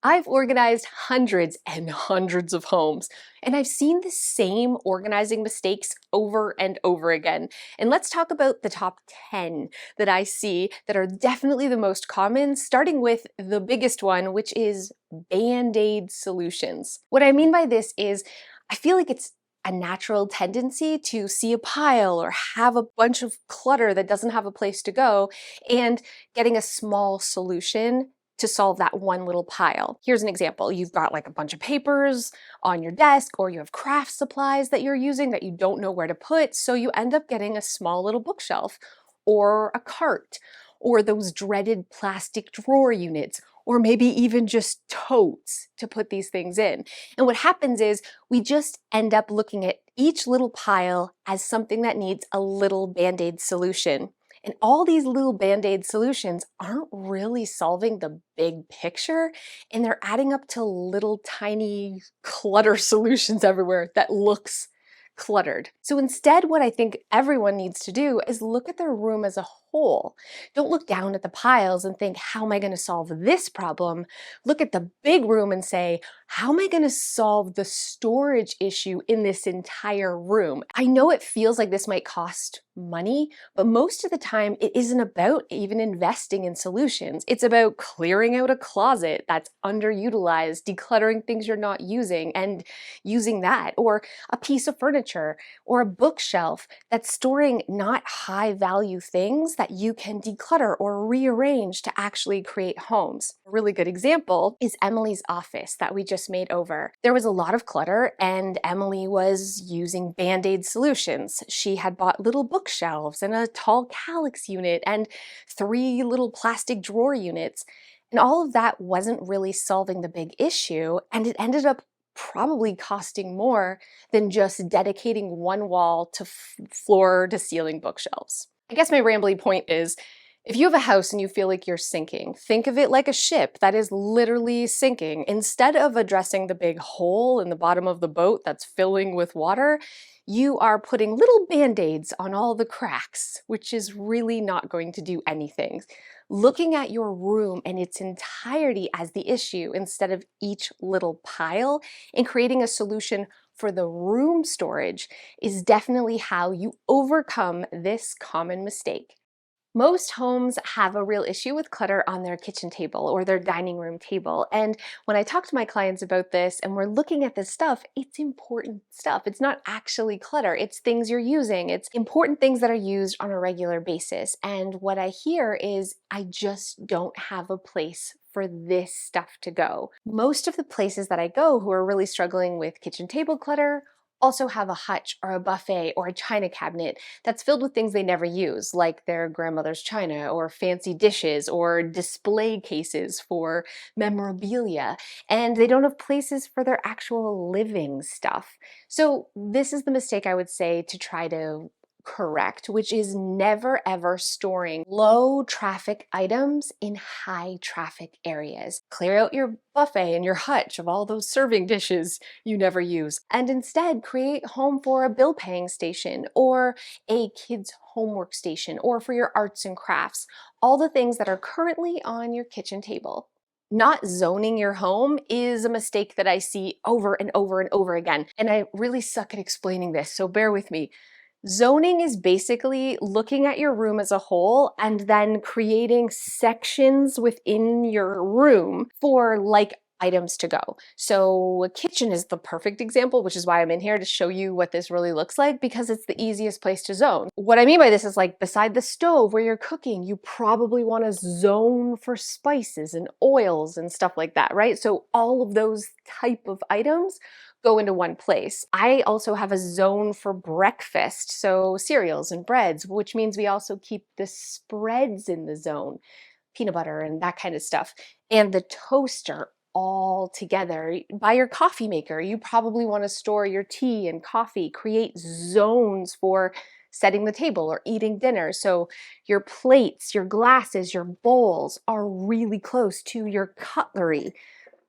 I've organized hundreds and hundreds of homes, and I've seen the same organizing mistakes over and over again. And let's talk about the top 10 that I see that are definitely the most common, starting with the biggest one, which is Band-Aid solutions. What I mean by this is, I feel like it's a natural tendency to see a pile or have a bunch of clutter that doesn't have a place to go, and getting a small solution to solve that one little pile. Here's an example. You've got like a bunch of papers on your desk, or you have craft supplies that you're using that you don't know where to put, so you end up getting a small little bookshelf or a cart or those dreaded plastic drawer units, or maybe even just totes to put these things in. And what happens is we just end up looking at each little pile as something that needs a little Band-Aid solution. And all these little Band-Aid solutions aren't really solving the big picture, and they're adding up to little tiny clutter solutions everywhere that looks cluttered. So instead, what I think everyone needs to do is look at their room as a whole. Don't look down at the piles and think, how am I going to solve this problem? Look at the big room and say, how am I going to solve the storage issue in this entire room? I know it feels like this might cost money, but most of the time it isn't about even investing in solutions. It's about clearing out a closet that's underutilized, decluttering things you're not using and using that, or a piece of furniture or a bookshelf that's storing not high value things that you can declutter or rearrange to actually create homes. A really good example is Emily's office that we just made over. There was a lot of clutter, and Emily was using Band-Aid solutions. She had bought little bookshelves and a tall calyx unit and 3 little plastic drawer units. And all of that wasn't really solving the big issue, and it ended up probably costing more than just dedicating one wall to floor to ceiling bookshelves. I guess my rambly point is, if you have a house and you feel like you're sinking, think of it like a ship that is literally sinking. Instead of addressing the big hole in the bottom of the boat that's filling with water, you are putting little Band-Aids on all the cracks, which is really not going to do anything. Looking at your room in its entirety as the issue instead of each little pile, and creating a solution for the room storage is definitely how you overcome this common mistake. Most homes have a real issue with clutter on their kitchen table or their dining room table. And when I talk to my clients about this and we're looking at this stuff, it's important stuff. It's not actually clutter. It's things you're using. It's important things that are used on a regular basis. And what I hear is, I just don't have a place for this stuff to go. Most of the places that I go who are really struggling with kitchen table clutter also have a hutch or a buffet or a china cabinet that's filled with things they never use, like their grandmother's china or fancy dishes or display cases for memorabilia, and they don't have places for their actual living stuff. So this is the mistake I would say to try to correct, which is never ever storing low traffic items in high traffic areas. Clear out your buffet and your hutch of all those serving dishes you never use, and instead create home for a bill paying station or a kids homework station, or for your arts and crafts, all the things that are currently on your kitchen table. Not zoning your home is a mistake that I see over and over and over again, and I really suck at explaining this, so bear with me. Zoning is basically looking at your room as a whole and then creating sections within your room for like items to go. So a kitchen is the perfect example, which is why I'm in here to show you what this really looks like, because it's the easiest place to zone. What I mean by this is, like, beside the stove where you're cooking, you probably want to zone for spices and oils and stuff like that, right? So all of those type of items go into one place. I also have a zone for breakfast, so cereals and breads, which means we also keep the spreads in the zone, peanut butter and that kind of stuff, and the toaster all together. By your coffee maker, you probably want to store your tea and coffee. Create zones for setting the table or eating dinner, so your plates, your glasses, your bowls are really close to your cutlery.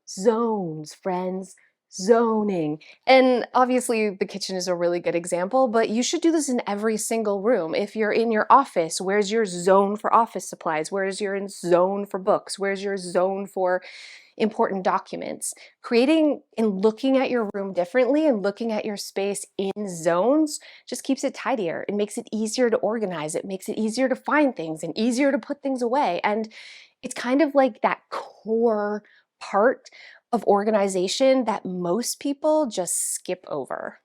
Zones, friends. Zoning. And obviously the kitchen is a really good example, but you should do this in every single room. If you're in your office, where's your zone for office supplies? Where's your zone for books? Where's your zone for important documents. Creating and looking at your room differently and looking at your space in zones just keeps it tidier. It makes it easier to organize. It makes it easier to find things and easier to put things away. And it's kind of like that core part of organization that most people just skip over.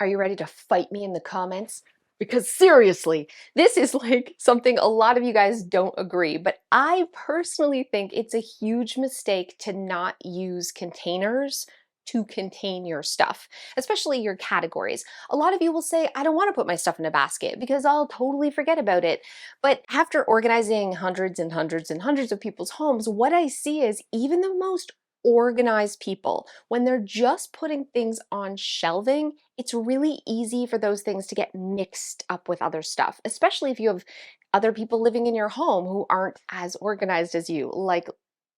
Are you ready to fight me in the comments? Because seriously, this is like something a lot of you guys don't agree, but I personally think it's a huge mistake to not use containers to contain your stuff, especially your categories. A lot of you will say, I don't want to put my stuff in a basket because I'll totally forget about it. But after organizing hundreds and hundreds and hundreds of people's homes, what I see is even the most organized people, when they're just putting things on shelving, it's really easy for those things to get mixed up with other stuff, especially if you have other people living in your home who aren't as organized as you, like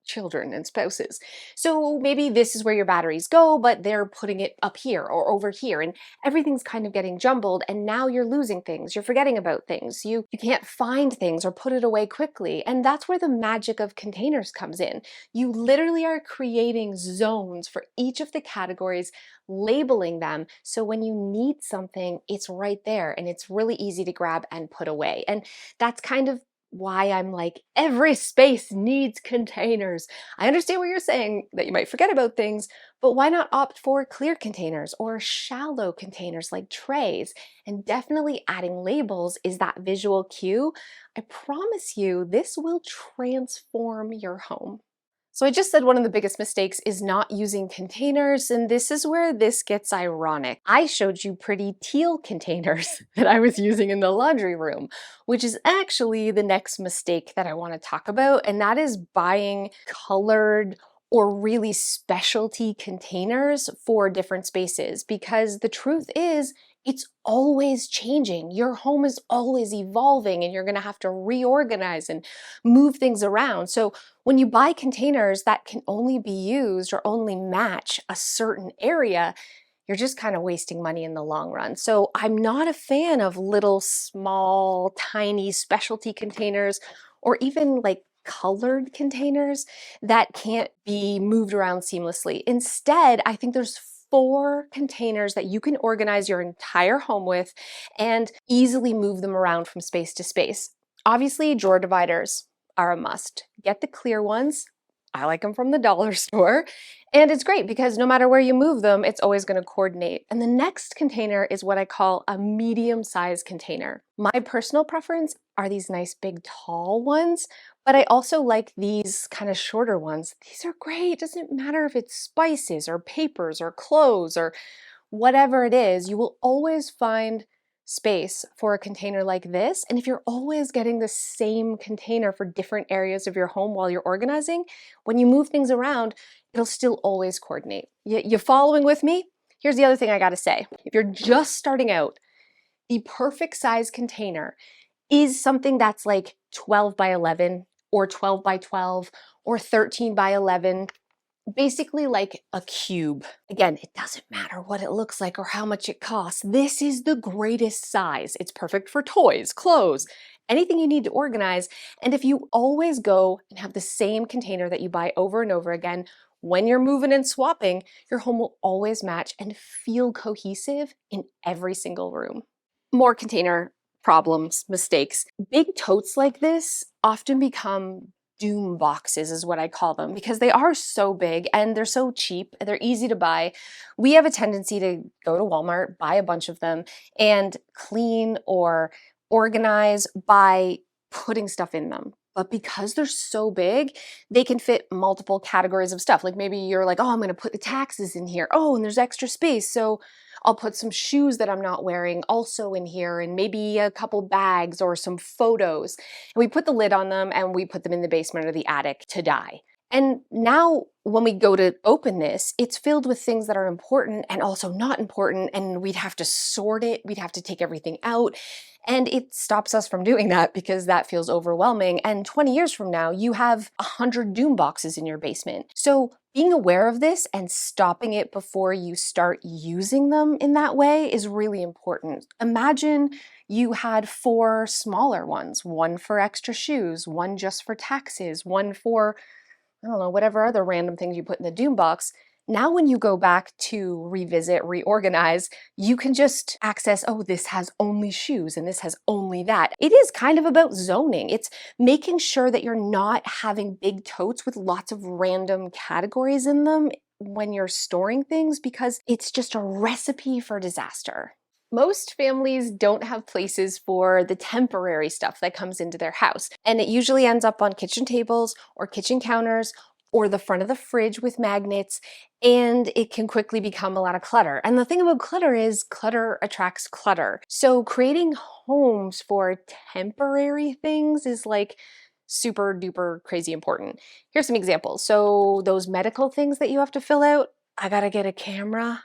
children and spouses. So maybe this is where your batteries go, but they're putting it up here or over here, and everything's kind of getting jumbled, and now you're losing things, you're forgetting about things, you can't find things or put it away quickly. And that's where the magic of containers comes in. You literally are creating zones for each of the categories, labeling them, so when you need something, it's right there and it's really easy to grab and put away. And that's kind of why I'm like, every space needs containers. I understand what you're saying, that you might forget about things, but why not opt for clear containers or shallow containers like trays? And definitely adding labels is that visual cue. I promise you, this will transform your home. So I just said one of the biggest mistakes is not using containers, and this is where this gets ironic. I showed you pretty teal containers that I was using in the laundry room, which is actually the next mistake that I want to talk about, and that is buying colored or really specialty containers for different spaces, because the truth is, it's always changing. Your home is always evolving and you're going to have to reorganize and move things around. So when you buy containers that can only be used or only match a certain area, you're just kind of wasting money in the long run. So I'm not a fan of little, small, tiny specialty containers or even like colored containers that can't be moved around seamlessly. Instead, I think there's 4 containers that you can organize your entire home with and easily move them around from space to space. Obviously, drawer dividers are a must. Get the clear ones. I like them from the dollar store. And it's great because no matter where you move them, it's always going to coordinate. And the next container is what I call a medium-sized container. My personal preference are these nice big tall ones, but I also like these kind of shorter ones. These are great. It doesn't matter if it's spices or papers or clothes or whatever it is, you will always find space for a container like this. And if you're always getting the same container for different areas of your home while you're organizing, when you move things around, it'll still always coordinate. You following with me? Here's the other thing I gotta say. If you're just starting out, the perfect size container is something that's like 12 by 11 or 12 by 12 or 13 by 11. Basically like a cube. Again, it doesn't matter what it looks like or how much it costs. This is the greatest size. It's perfect for toys, clothes, anything you need to organize. And if you always go and have the same container that you buy over and over again, when you're moving and swapping, your home will always match and feel cohesive in every single room. More container problems, mistakes. Big totes like this often become doom boxes is what I call them, because they are so big and they're so cheap, they're easy to buy. We have a tendency to go to Walmart, buy a bunch of them, and clean or organize by putting stuff in them. But because they're so big, they can fit multiple categories of stuff. Like maybe you're like, oh, I'm gonna put the taxes in here. Oh, and there's extra space. So I'll put some shoes that I'm not wearing also in here, and maybe a couple bags or some photos. And we put the lid on them and we put them in the basement or the attic to die. And now when we go to open this, it's filled with things that are important and also not important, and we'd have to sort it, we'd have to take everything out. And it stops us from doing that because that feels overwhelming. And 20 years from now, you have 100 doom boxes in your basement. So being aware of this and stopping it before you start using them in that way is really important. Imagine you had 4 smaller ones, one for extra shoes, one just for taxes, one for I don't know, whatever other random things you put in the doom box. Now when you go back to revisit, reorganize, you can just access, oh, this has only shoes and this has only that. It is kind of about zoning. It's making sure that you're not having big totes with lots of random categories in them when you're storing things, because it's just a recipe for disaster. Most families don't have places for the temporary stuff that comes into their house, and it usually ends up on kitchen tables or kitchen counters or the front of the fridge with magnets, and it can quickly become a lot of clutter. And the thing about clutter is clutter attracts clutter. So creating homes for temporary things is like super duper crazy important. Here's some examples. So those medical things that you have to fill out, I gotta get a camera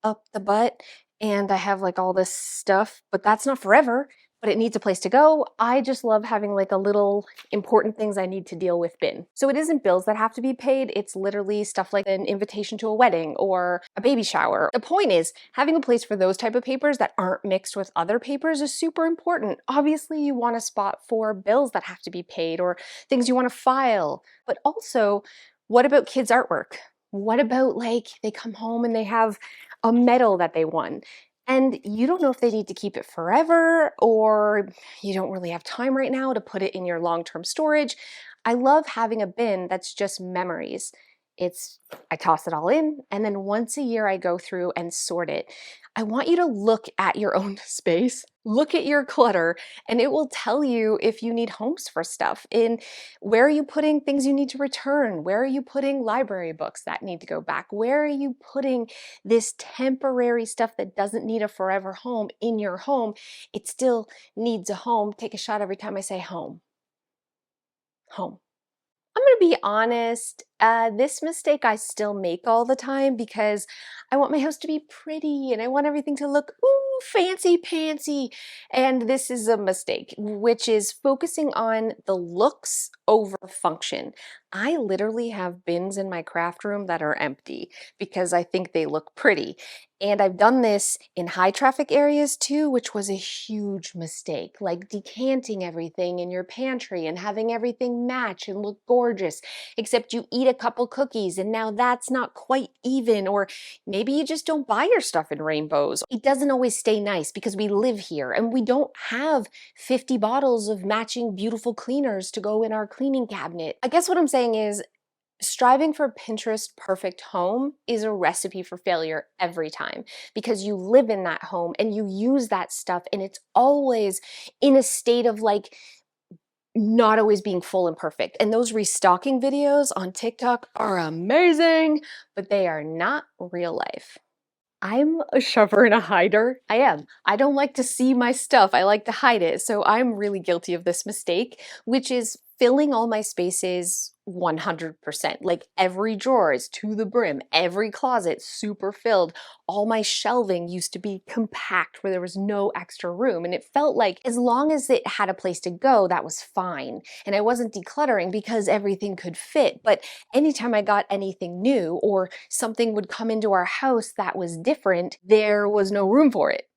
up the butt and I have like all this stuff, but that's not forever, but it needs a place to go. I just love having like a little important things I need to deal with bin. So it isn't bills that have to be paid. It's literally stuff like an invitation to a wedding or a baby shower. The point is having a place for those type of papers that aren't mixed with other papers is super important. Obviously you want a spot for bills that have to be paid or things you want to file, but also what about kids' artwork? What about like they come home and they have a medal that they won, and you don't know if they need to keep it forever or you don't really have time right now to put it in your long-term storage. I love having a bin that's just memories. I toss it all in, and then once a year I go through and sort it. I want you to look at your own space, look at your clutter, and it will tell you if you need homes for stuff. In where are you putting things you need to return? Where are you putting library books that need to go back? Where are you putting this temporary stuff that doesn't need a forever home in your home? It still needs a home. Take a shot every time I say home. Home. I'm gonna be honest, this mistake I still make all the time because I want my house to be pretty and I want everything to look, ooh, fancy pantsy. And this is a mistake, which is focusing on the looks over function. I literally have bins in my craft room that are empty because I think they look pretty. And I've done this in high traffic areas too, which was a huge mistake, like decanting everything in your pantry and having everything match and look gorgeous, except you eat a couple cookies and now that's not quite even, or maybe you just don't buy your stuff in rainbows. It doesn't always stay nice because we live here and we don't have 50 bottles of matching beautiful cleaners to go in our cleaning cabinet. I guess what I'm saying is striving for Pinterest perfect home is a recipe for failure every time because you live in that home and you use that stuff and it's always in a state of like not always being full and perfect. And those restocking videos on TikTok are amazing, but they are not real life. I'm a shover and a hider. I am. I don't like to see my stuff. I like to hide it. So I'm really guilty of this mistake, which is filling all my spaces 100%. Like every drawer is to the brim, every closet super filled. All my shelving used to be compact where there was no extra room. And it felt like as long as it had a place to go, that was fine. And I wasn't decluttering because everything could fit. But anytime I got anything new or something would come into our house that was different, there was no room for it.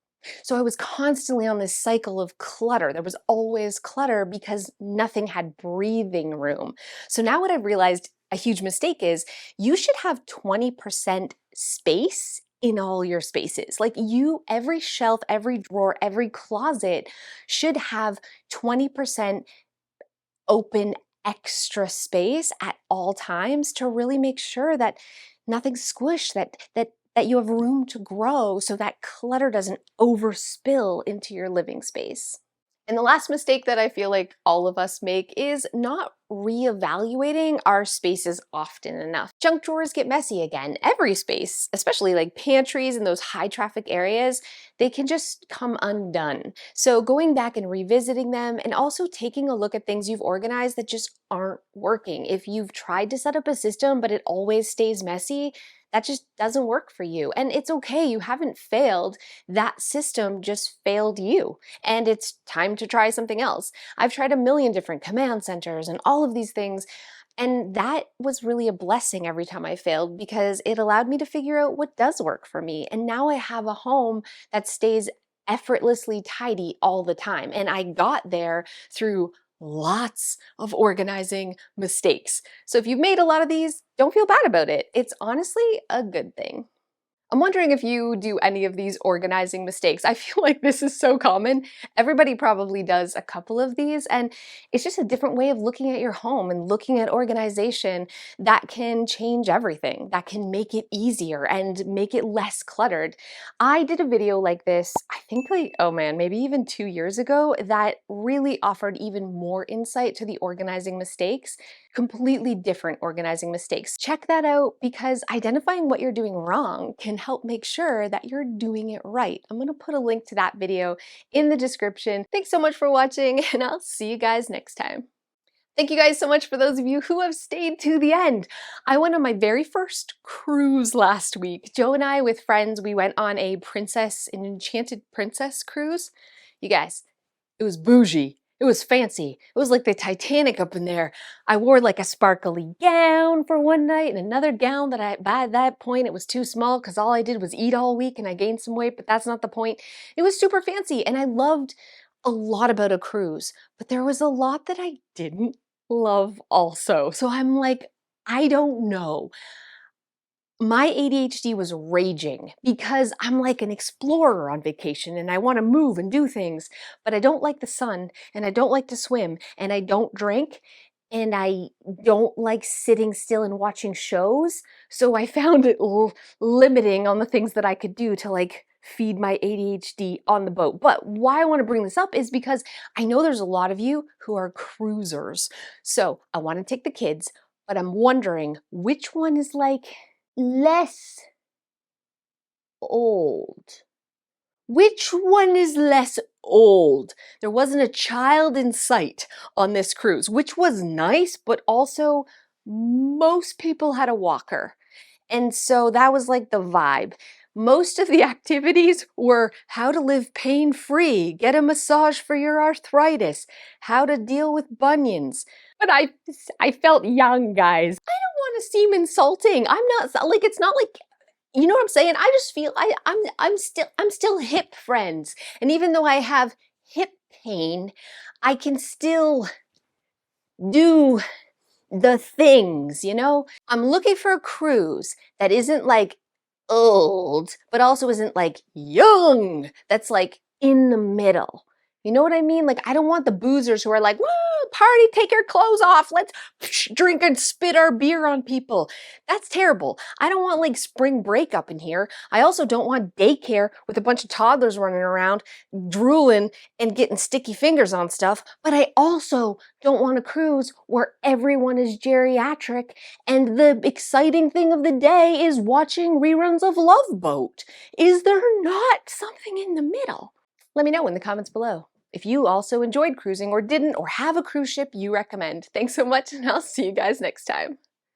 So I was constantly on this cycle of clutter. There was always clutter because nothing had breathing room. So now what I've realized a huge mistake is you should have 20% space in all your spaces. Like every shelf, every drawer, every closet should have 20% open extra space at all times to really make sure that nothing's squished, that you have room to grow so that clutter doesn't overspill into your living space. And the last mistake that I feel like all of us make is not reevaluating our spaces often enough. Junk drawers get messy again. Every space, especially like pantries and those high traffic areas, they can just come undone. So going back and revisiting them and also taking a look at things you've organized that just aren't working. If you've tried to set up a system but it always stays messy, that just doesn't work for you. And it's okay, you haven't failed. That system just failed you. And it's time to try something else. I've tried a million different command centers and all of these things. And that was really a blessing every time I failed because it allowed me to figure out what does work for me. And now I have a home that stays effortlessly tidy all the time. And I got there through lots of organizing mistakes. So if you've made a lot of these, don't feel bad about it. It's honestly a good thing. I'm wondering if you do any of these organizing mistakes. I feel like this is so common. Everybody probably does a couple of these, and it's just a different way of looking at your home and looking at organization that can change everything, that can make it easier and make it less cluttered. I did a video like this, I think like, oh man, maybe even 2 years ago, that really offered even more insight to the organizing mistakes, completely different organizing mistakes. Check that out because identifying what you're doing wrong can help make sure that you're doing it right. I'm going to put a link to that video in the description. Thanks so much for watching, and I'll see you guys next time. Thank you guys so much for those of you who have stayed to the end. I went on my very first cruise last week. Joe and I, with friends, we went on an enchanted princess cruise. You guys, it was bougie. It was fancy. It was like the Titanic up in there. I wore like a sparkly gown for one night and another gown that by that point it was too small because all I did was eat all week and I gained some weight, but that's not the point. It was super fancy and I loved a lot about a cruise, but there was a lot that I didn't love also. So I'm like, I don't know. My ADHD was raging because I'm like an explorer on vacation and I want to move and do things, but I don't like the sun and I don't like to swim and I don't drink and I don't like sitting still and watching shows. So I found it limiting on the things that I could do to like feed my ADHD on the boat. But why I want to bring this up is because I know there's a lot of you who are cruisers. So I want to take the kids, but I'm wondering which one is like less old. Which one is less old? There wasn't a child in sight on this cruise, which was nice, but also most people had a walker. And so that was like the vibe. Most of the activities were how to live pain-free, get a massage for your arthritis, how to deal with bunions. But I felt young, guys. I don't want to seem insulting. I'm not like, it's not like, you know what I'm saying? I just feel I'm still hip, friends. And even though I have hip pain, I can still do the things, you know? I'm looking for a cruise that isn't like old, but also isn't like young, that's like in the middle. You know what I mean? Like, I don't want the boozers who are like, woo, party, take your clothes off, let's drink and spit our beer on people. That's terrible. I don't want like spring break up in here. I also don't want daycare with a bunch of toddlers running around, drooling and getting sticky fingers on stuff. But I also don't want a cruise where everyone is geriatric and the exciting thing of the day is watching reruns of Love Boat. Is there not something in the middle? Let me know in the comments below if you also enjoyed cruising or didn't, or have a cruise ship you recommend. Thanks so much, and I'll see you guys next time.